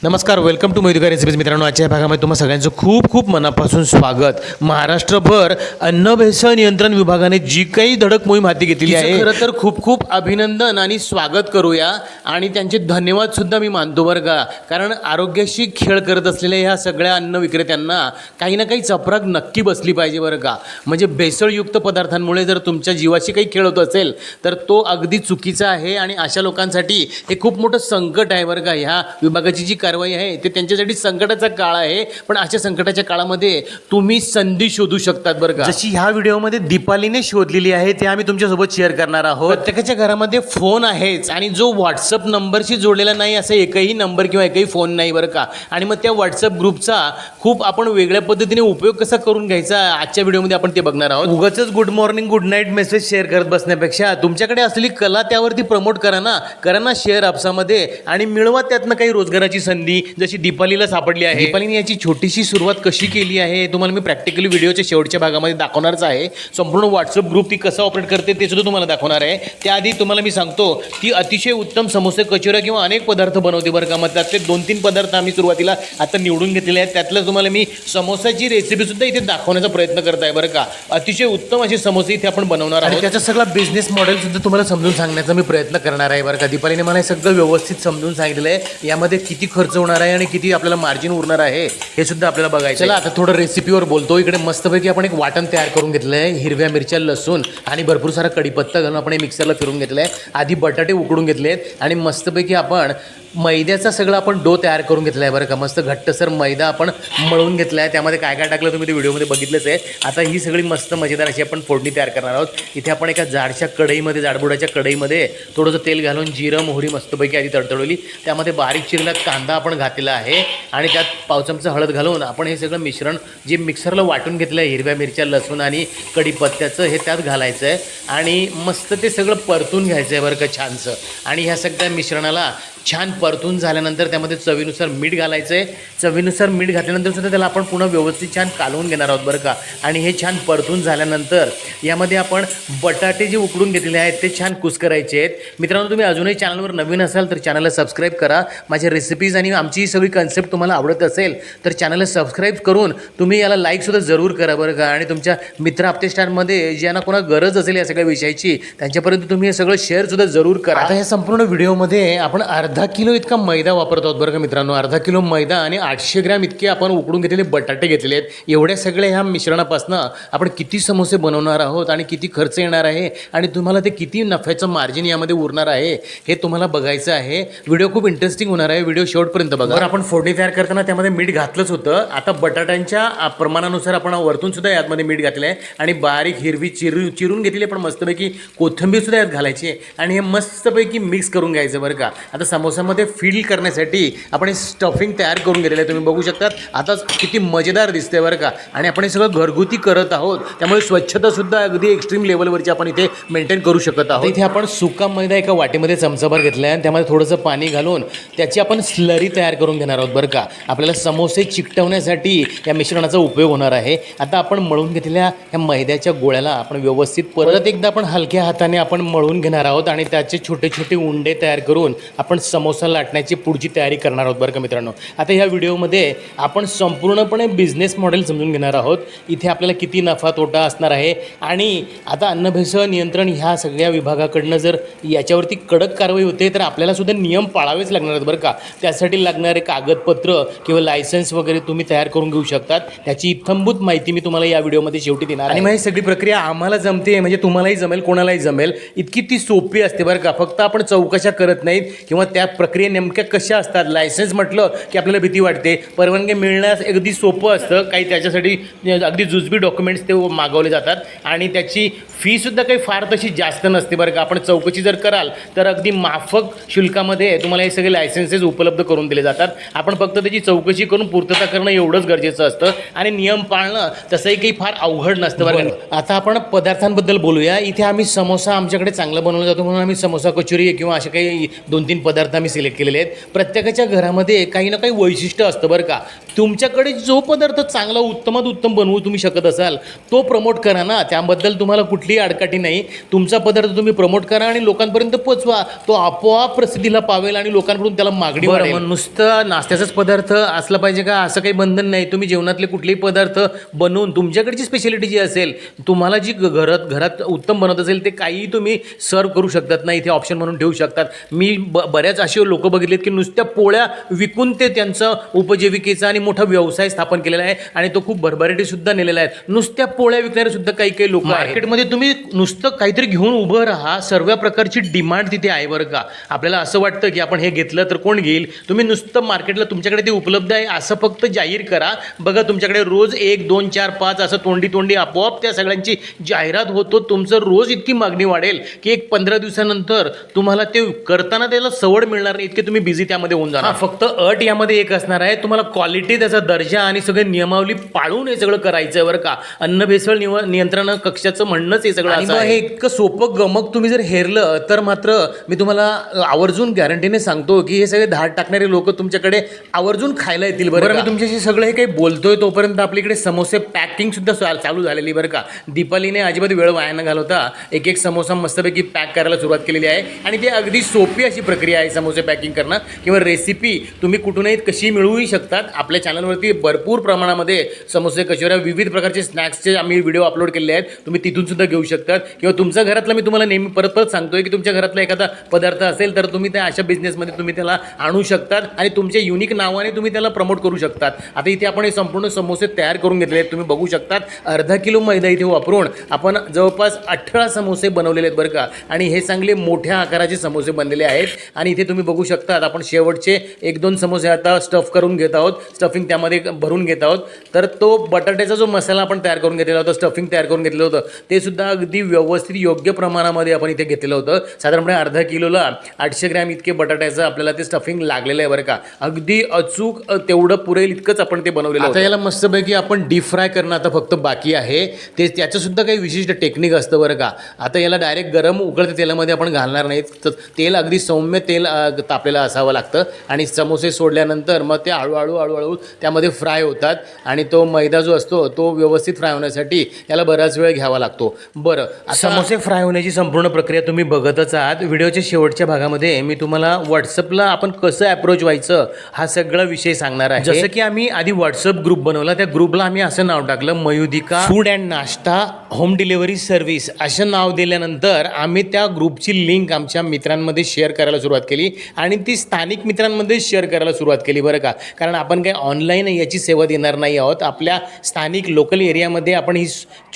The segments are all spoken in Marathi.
नमस्कार, वेलकम टू मयुरिका रेसिपीज. मित्रांनो, आजच्या भागामध्ये तुम्हा सगळ्यांचं खूप खूप मनापासून स्वागत. महाराष्ट्रभर अन्न भेसळ नियंत्रण विभागाने जी काही धडक मोहीम हाती घेतली आहे, खरं तर खूप खूप अभिनंदन आणि स्वागत करूया आणि त्यांचे धन्यवाद सुद्धा मी मानतो बरं का. कारण आरोग्याशी खेळ करत असलेल्या ह्या सगळ्या अन्न विक्रेत्यांना काही ना काही चपराक नक्की बसली पाहिजे बरं का. म्हणजे भेसळयुक्त पदार्थांमुळे जर तुमच्या जीवाशी काही खेळ होत असेल तर तो अगदी चुकीचा आहे आणि अशा लोकांसाठी हे खूप मोठं संकट आहे बरं का. ह्या विभागाची जी कारवाई आहे ते त्यांच्यासाठी संकटाचा काळ आहे, पण अशा संकटाच्या काळामध्ये तुम्ही संधी शोधू शकतात बरं का. जशी ह्या व्हिडिओमध्ये दीपालीने शोधलेली आहे ते आम्ही तुमच्यासोबत शेअर करणार आहोत. प्रत्येकाच्या घरामध्ये फोन आहेच आणि जो व्हॉट्सअप नंबरशी जोडलेला नाही असा एकही नंबर किंवा एकही फोन नाही बरं का. आणि मग त्या व्हॉट्सअप ग्रुपचा खूप आपण वेगळ्या पद्धतीने उपयोग कसा करून घ्यायचा आजच्या व्हिडिओमध्ये आपण ते बघणार आहोत. उगाचच good morning good night message share करत बसण्यापेक्षा तुमच्याकडे असलेली कला त्यावरती प्रमोट करा ना शेअर आपसामध्ये आणि मिळवा त्यातनं काही रोजगाराची संधी जशी दीपालीला सापडली आहे. दीपालीने याची छोटीशी सुरुवात कशी केली आहे तुम्हाला मी प्रॅक्टिकली व्हिडिओच्या शेवटच्या भागामध्ये दाखवणारच आहे. संपूर्ण व्हॉट्सअप ग्रुप ती कसं ऑपरेट करते ते सुद्धा तुम्हाला दाखवणार आहे. त्याआधी तुम्हाला मी सांगतो ती अतिशय उत्तम समोसे, कचोऱ्या किंवा अनेक पदार्थ बनवते बरं का. मग त्यातले 2-3 पदार्थ आम्ही सुरुवातीला आता निवडून घेतलेले आहेत. त्यातलं तुम्हाला मी समोसाची रेसिपी सुद्धा इथे दाखवण्याचा प्रयत्न करत आहे बरं का. अतिशय उत्तम असे समोसे इथे आपण बनवणार आहोत. त्याचा सगळा बिझनेस मॉडेल सुद्धा तुम्हाला समजून सांगण्याचा मी प्रयत्न करणार आहे बरं का. दीपालीने मला हे सगळं व्यवस्थित समजून सांगितलेलं आहे. यामध्ये किती खर्च होणार आहे आणि किती आपल्याला मार्जिन उरणार आहे हे सुद्धा आपल्याला बघायचं. चला आता थोडं रेसिपीवर बोलतो. इकडे मस्तपैकी आपण एक वाटण तयार करून घेतलं आहे. हिरव्या मिरच्या, लसूण आणि भरपूर सारा कढीपत्ता घालून आपण हे मिक्सरला फिरून घेतलं आहे. आधी बटाटे उकडून घेतले आहेत आणि मस्तपैकी आपण मैद्याचा सगळं आपण डो तयार करून घेतला आहे बरं का. मस्त घट्टसर मैदा आपण मळून घेतला आहे. त्यामध्ये काय काय टाकलं तुम्ही ते व्हिडिओमध्ये बघितलंच आहे. आता ही सगळी मस्त मजेदार अशी आपण फोडणी तयार करणार आहोत. इथे आपण एका जाडच्या कढईमध्ये, जाडबुडाच्या कढईमध्ये थोडंसं तेल घालून जिरं मोहरी मस्तपैकी आधी तडतडवली. त्यामध्ये बारीक चिरलेला कांदा आपण घातलेला आहे आणि त्यात पाव चमचा हळद घालून आपण हे सगळं मिश्रण जे मिक्सरला वाटून घेतलं आहे, हिरव्या मिरच्या, लसूण आणि कढीपत्त्याचं, हे त्यात घालायचं आहे आणि मस्त ते सगळं परतून घ्यायचं आहे बरं का छानसं. आणि ह्या सगळ्या मिश्रणाला छान परतून झाल्यानंतर त्यामध्ये चवीनुसार मीठ घालायचं आहे. चवीनुसार मीठ घातल्यानंतर सुद्धा त्याला आपण पुन्हा व्यवस्थित छान कालवून घेणार आहोत बरं का. आणि हे छान परतून झाल्यानंतर यामध्ये आपण बटाटे जे उकडून घेतलेले आहेत ते छान कुस्करायचे आहेत. मित्रांनो, तुम्ही अजूनही चॅनलवर नवीन असाल तर चॅनलला सबस्क्राईब करा. माझ्या रेसिपीज आणि आमची ही सगळी कन्सेप्ट तुम्हाला आवडत असेल तर चॅनलला सबस्क्राईब करून तुम्ही याला लाईकसुद्धा जरूर करा बरं का. आणि तुमच्या मित्र आपते स्टारमध्ये ज्यांना कोणा गरज असेल या सगळ्या विषयाची त्यांच्यापर्यंत तुम्ही हे सगळं शेअरसुद्धा जरूर करा. आता ह्या संपूर्ण व्हिडिओमध्ये आपण अर्धा किलो इतका मैदा वापरतो आहोत बरं का मित्रांनो. अर्धा किलो मैदा आणि 800 ग्रॅम इतके आपण उकडून घेतलेले बटाटे घेतलेले आहेत. एवढ्या सगळ्या ह्या मिश्रणापासून आपण किती समोसे बनवणार आहोत आणि किती खर्च येणार आहे आणि तुम्हाला ते किती नफ्याचं मार्जिन यामध्ये उरणार आहे हे तुम्हाला बघायचं आहे. व्हिडिओ खूप इंटरेस्टिंग होणार आहे. व्हिडिओ शेवटपर्यंत बघा. बरं, आपण फोडणी तयार करताना त्यामध्ये मीठ घातलंच होतं. आता बटाट्यांच्या प्रमाणानुसार आपण वरतून सुद्धा यामध्ये मीठ घातलं आहे आणि बारीक हिरवी चिरून घेतलेली पण मस्तपैकी कोथिंबीर सुद्धा यात घालायची आणि हे मस्तपैकी मिक्स करून घ्यायचं बरं का. आता समोसामध्ये फील करण्यासाठी आपण हे स्टफिंग तयार करून घेतलेलं आहे. तुम्ही बघू शकतात आता किती मजेदार दिसते बरं का. आणि आपण हे सगळं घरगुती करत आहोत त्यामुळे स्वच्छतासुद्धा अगदी एक्स्ट्रीम लेवलवरची आपण इथे मेंटेन करू शकत आहोत. इथे आपण सुका मैदा एका वाटीमध्ये चमचाभर घेतला आहे आणि त्यामध्ये थोडंसं पाणी घालून त्याची आपण स्लरी तयार करून घेणार आहोत बरं का. आपल्याला समोसे चिकटवण्यासाठी या मिश्रणाचा उपयोग होणार आहे. आता आपण मळून घेतलेल्या ह्या मैद्याच्या गोळ्याला आपण व्यवस्थित परत एकदा आपण हलक्या हाताने आपण मळून घेणार आहोत आणि त्याचे छोटे छोटे उंडे तयार करून आपण समोसा लाटण्याची पुढची तयारी करणार आहोत बरं का मित्रांनो. आता ह्या व्हिडिओमध्ये आपण संपूर्णपणे बिझनेस मॉडेल समजून घेणार आहोत. इथे आपल्याला किती नफा तोटा असणार आहे आणि आता अन्न भेसळ नियंत्रण ह्या सगळ्या विभागाकडनं जर याच्यावरती कडक कारवाई होते तर आपल्याला सुद्धा नियम पाळावेच लागणार आहेत बरं का. त्यासाठी लागणारे कागदपत्र किंवा लायसन्स वगैरे तुम्ही तयार करून घेऊ शकतात. त्याची इत्थंभूत माहिती मी तुम्हाला या व्हिडिओमध्ये शेवटी देणार. आणि मग ही सगळी प्रक्रिया आम्हाला जमते म्हणजे तुम्हालाही जमेल, कोणालाही जमेल. इतकी ती सोपी असते बरं का. फक्त आपण चौकशा करत नाहीत किंवा त्या प्रक्रिया नेमक्या कशा असतात. लायसन्स म्हटलं की आपल्याला भीती वाटते. परवानगी मिळण्यास अगदी सोपं असतं. काही त्याच्यासाठी अगदी जुजबी डॉक्युमेंट्स ते मागवले जातात आणि त्याची फीसुद्धा काही फार तशी जास्त नसते बरं का. आपण चौकशी जर कराल तर अगदी माफक शुल्कामध्ये तुम्हाला हे सगळे लायसन्सेस उपलब्ध करून दिले जातात. आपण फक्त त्याची चौकशी करून पूर्तता करणं एवढंच गरजेचं असतं आणि नियम पाळणं तसंही काही फार अवघड नसतं बरं का. आता आपण पदार्थांबद्दल बोलूया. इथे आम्ही समोसा आमच्याकडे चांगला बनवला जातो म्हणून आम्ही समोसा, कचोरी किंवा असे काही 2-3 पदार्थ पदार्थ आम्ही सिलेक्ट केलेले आहेत. प्रत्येकाच्या घरामध्ये काही ना काही वैशिष्ट्य असतं बरं का. तुमच्याकडे जो पदार्थ चांगला उत्तमात उत्तम बनवू तुम्ही शकत असाल तो प्रमोट करा ना. त्याबद्दल तुम्हाला कुठलीही अडकाठी नाही. तुमचा पदार्थ तुम्ही प्रमोट करा आणि लोकांपर्यंत पोचवा. तो आपोआप प्रसिद्धीला पावेल आणि लोकांकडून त्याला मागणी वाढेल. नुसतं नाश्त्याचाच पदार्थ असला पाहिजे का असं काही बंधन नाही. तुम्ही जेवणातले कुठलेही पदार्थ बनवून तुमच्याकडची स्पेशालिटी जी असेल, तुम्हाला जी घरात उत्तम बनवत असेल ते काहीही तुम्ही सर्व करू शकतात ना, इथे ऑप्शन म्हणून ठेवू शकतात. मी बऱ्याच असे लोक बघितलेत की नुसत्या पोळ्या विकून ते त्यांचा उपजीविकेचा आणि मोठा व्यवसाय स्थापन केलेला आहे आणि तो खूप भरभराटी सुद्धा नेलेला आहे. नुसत्या पोळ्या विकणारे सुद्धा काही लोक मार्केटमध्ये तुम्ही नुसतं काहीतरी घेऊन उभं राहा. सर्व प्रकारची डिमांड तिथे आहे बरं का. आपल्याला असं वाटतं की आपण हे घेतलं तर कोण घेईल. तुम्ही नुसतं मार्केटला तुमच्याकडे ते उपलब्ध आहे असं फक्त जाहीर करा. बघा तुमच्याकडे रोज 1, 2, 4, 5 असं तोंडी आपोआप त्या सगळ्यांची जाहिरात होतो. तुमचं रोज इतकी मागणी वाढेल की एक 15 दिवसानंतर तुम्हाला ते करताना त्याला सवड मिळणार नाही, इतके तुम्ही बिझी त्यामध्ये होऊन जाणार. फक्त अट यामध्ये एक असणार आहे, तुम्हाला क्वालिटी, त्याचा दर्जा आणि सगळे नियमावली पाळून हे सगळं करायचं आहे बरं का. अन्न भेसळ नियंत्रण कक्षाचं म्हणणंच हे सगळं असं आहे. इतकं सोपं गमक तुम्ही जर हेरलं तर मात्र मी तुम्हाला आवर्जून गॅरंटीने सांगतो की हे सगळे धाड टाकणारे लोक तुमच्याकडे आवर्जून खायला येतील. बरं मी तुमच्याशी सगळं हे काही बोलतोय तोपर्यंत आपल्याकडे समोसे पॅकिंग सुद्धा चालू झालेली बरं का. दीपालीने अजिबात वेळ वाया न घालवता एक समोसा मस्तपैकी पॅक करायला सुरुवात केलेली आहे आणि ते अगदी सोपी अशी प्रक्रिया आहे समोसे पॅकिंग करणं किंवा रेसिपी तुम्ही कुठूनही कशी मिळवूही शकतात. आपल्या चॅनलवरती भरपूर प्रमाणामध्ये समोसे, कचोऱ्या, विविध प्रकारचे स्नॅक्सचे आम्ही व्हिडिओ अपलोड केले आहेत. तुम्ही तिथून सुद्धा घेऊ शकतात किंवा तुमच्या घरातला, मी तुम्हाला नेहमी परत सांगतोय की तुमच्या घरातला एखादा पदार्थ असेल तर तुम्ही त्या अशा बिझनेसमध्ये तुम्ही त्याला आणू शकतात आणि तुमच्या युनिक नावाने तुम्ही त्याला प्रमोट करू शकतात. आता इथे आपण हे संपूर्ण समोसे तयार करून घेतले आहेत. तुम्ही बघू शकतात अर्धा किलो मैदा इथे वापरून आपण जवळपास 18 समोसे बनवलेले आहेत बरं का. आणि हे चांगले मोठ्या आकाराचे समोसे बनलेले आहेत. आणि इथे तुम्ही बघू शकतात आपण शेवटचे 1-2 समोसे आता स्टफ करून घेत आहोत. स्टफिंग त्यामध्ये भरून घेत आहोत. तर तो बटाट्याचा जो मसाला आपण तयार करून घेतलेला होता, स्टफिंग तयार करून घेतलेलं होतं, ते सुद्धा अगदी व्यवस्थित योग्य प्रमाणामध्ये आपण इथे घेतलेलं होतं. साधारणपणे अर्धा किलोला 800 ग्रॅम इतके बटाट्याचं आपल्याला ते स्टफिंग लागलेलं आहे बरं का. अगदी अचूक तेवढं पुरेल इतकंच आपण ते बनवलेलं होतं. आता याला मस्तपैकी आपण डीप फ्राय करणं आता फक्त बाकी आहे. ते त्याचंसुद्धा काही विशिष्ट टेक्निक असतं बरं का. आता याला डायरेक्ट गरम उकळत्या तेलामध्ये आपण घालणार नाहीत. तर तेल अगदी सौम्य तेल तापलेलं असावं लागतं आणि समोसे सोडल्यानंतर मग ते हळूहळू त्यामध्ये फ्राय होतात आणि तो मैदा जो असतो तो व्यवस्थित फ्राय होण्यासाठी याला बराच वेळ घ्यावा लागतो. बरं, समोसे फ्राय होण्याची संपूर्ण प्रक्रिया तुम्ही बघतच आहात. व्हिडिओच्या शेवटच्या भागामध्ये मी तुम्हाला व्हॉट्सअपला आपण कसं अप्रोच व्हायचं हा सगळा विषय सांगणार आहे. जसं की आम्ही आधी व्हॉट्सअप ग्रुप बनवला, त्या ग्रुपला आम्ही असं नाव टाकलं, मयुदिका फूड अँड नाश्ता होम डिलिव्हरी सर्व्हिस असं नाव दिल्यानंतर आम्ही त्या ग्रुपची लिंक आमच्या मित्रांमध्ये शेअर करायला सुरुवात केली आणि ती स्थानिक मित्रांमध्ये शेअर करायला सुरुवात केली बरं का. कारण आपण काही ऑनलाईन याची सेवा देणार नाही आहोत. आपल्या स्थानिक लोकल एरियामध्ये आपण ही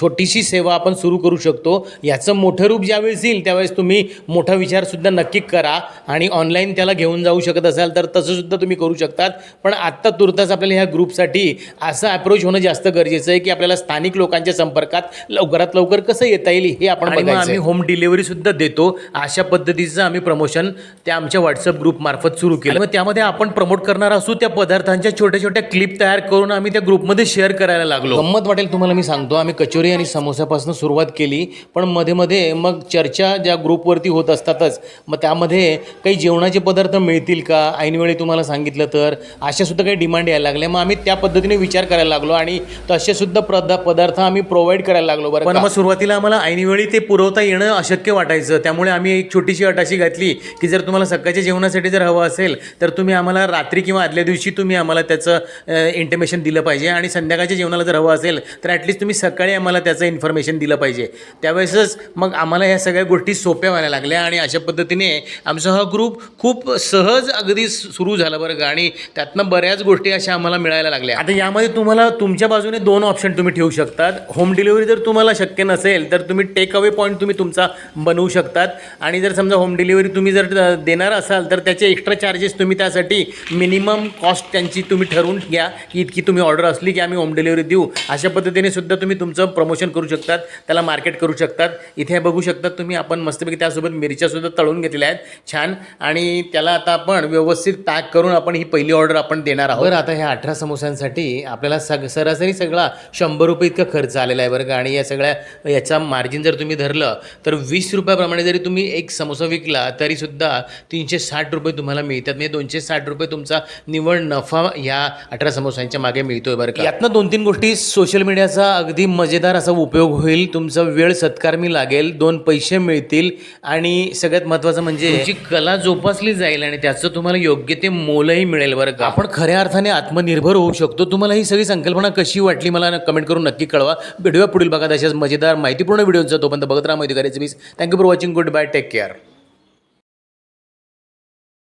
छोटीशी सेवा आपण सुरू करू शकतो. याचं मोठं रूप ज्यावेळेस येईल त्यावेळेस तुम्ही मोठा विचारसुद्धा नक्की करा आणि ऑनलाईन त्याला घेऊन जाऊ शकत असाल तर तसंसुद्धा तुम्ही करू शकतात. पण आत्ता तुर्तास आपल्याला ह्या ग्रुपसाठी असं अप्रोच होणं जास्त गरजेचं आहे की आपल्याला स्थानिक लोकांच्या संपर्कात लवकरात लवकर कसं येता येईल हे आपण बघायचं. आम्ही होम डिलिव्हरीसुद्धा देतो. अशा पद्धतीचं आम्ही प्रमोशन त्या आमच्या व्हॉट्सअप ग्रुपमार्फत सुरू केलं. मग त्यामध्ये आपण प्रमोट करणार असू त्या पदार्थांच्या छोट्या क्लिप तयार करून आम्ही त्या ग्रुपमध्ये शेअर करायला लागलो. गंमत वाटेल तुम्हाला मी सांगतो, आम्ही कचोरी आणि समोसापासून सुरुवात केली, पण मध्ये मग चर्चा ज्या ग्रुपवरती होत असतातच. मग त्यामध्ये काही जेवणाचे पदार्थ मिळतील का ऐनवेळी तुम्हाला सांगितलं तर, अशा सुद्धा काही डिमांड यायला लागल्या. मग आम्ही त्या पद्धतीने विचार करायला लागलो आणि तसे सुद्धा पदार्थ आम्ही प्रोव्हाइड करायला लागलो बरं. पण मग सुरुवातीला आम्हाला ऐनवेळी ते पुरवता येणं अशक्य वाटायचं. त्यामुळे आम्ही एक छोटीशी अट अशी घातली की जर तुम्हाला सकाळच्या जेवणासाठी जर हवं असेल तर तुम्ही आम्हाला रात्री किंवा आदल्या दिवशी तुम्ही आम्हाला त्याचं इंटिमेशन दिलं पाहिजे आणि संध्याकाळच्या जेवणाला जर हवं असेल तर ॲटलिस्ट तुम्ही सकाळी आम्हाला त्याचं इन्फॉर्मेशन दिलं पाहिजे. त्यावेळेसच मग आम्हाला ह्या सगळ्या गोष्टी सोप्या व्हायला लागल्या आणि अशा पद्धतीने आमचा हा ग्रुप खूप सहज अगदी सुरू झाला बरं का. आणि त्यातनं बऱ्याच गोष्टी अशा आम्हाला मिळायला लागल्या. आता यामध्ये तुम्हाला तुमच्या बाजूने 2 ऑप्शन तुम्ही ठेवू शकतात. होम डिलिव्हरी जर तुम्हाला शक्य नसेल तर तुम्ही टेक अवे पॉईंट तुम्ही तुमचा बनवू शकतात आणि जर समजा होम डिलिव्हरी तुम्ही जर देणार असाल तर त्याचे एक्स्ट्रा चार्जेस तुम्ही त्यासाठी मिनिमम कॉस्ट त्यांची तुम्ही ठरवून घ्या की इतकी तुम्ही ऑर्डर असली की आम्ही होम डिलिव्हरी देऊ. अशा पद्धतीने सुद्धा तुम्ही तुमचं प्रमोशन करू शकतात, त्याला मार्केट करू शकतात. इथे बघू शकतात तुम्ही आपण मस्तपैकी त्यासोबत मिरच्यासुद्धा तळून घेतलेल्या आहेत छान आणि त्याला आता आपण व्यवस्थित पॅक करून आपण ही पहिली ऑर्डर आपण देणार आहोत. बरं, आता ह्या 18 समोस्यांसाठी आपल्याला सरासरी सगळा 100 रुपये इतका खर्च आलेला आहे बरं का. आणि या सगळ्या याचा मार्जिन जर तुम्ही धरलं तर 20 रुपयाप्रमाणे जरी तुम्ही एक समोसा विकला तरीसुद्धा 360 रुपये तुम्हाला मिळतात. म्हणजे 260 रुपये तुमचा निव्वळ नफा ह्या 18 समोसांच्या मागे मिळतोय बरं का. यातनं 2-3 गोष्टी सोशल मीडियाचा अगदी मजेदार असा उपयोग होईल. तुमचा वेळ सत्कारमी लागेल, 2 पैसे मिळतील आणि सगळ्यात महत्त्वाचं म्हणजे तुमची कला जोपासली जाईल आणि त्याचं तुम्हाला योग्य ते मोलही मिळेल बरं का. आपण खऱ्या अर्थाने आत्मनिर्भर होऊ शकतो. तुम्हाला ही सगळी संकल्पना कशी वाटली मला कमेंट करून नक्की कळवा. व्हिडिओ पुढील बघा तशाच मजेदार माहितीपूर्ण व्हिडिओचा. तोपर्यंत बघत राहा माहिती recipes. Thank you for watching. Goodbye. Take care.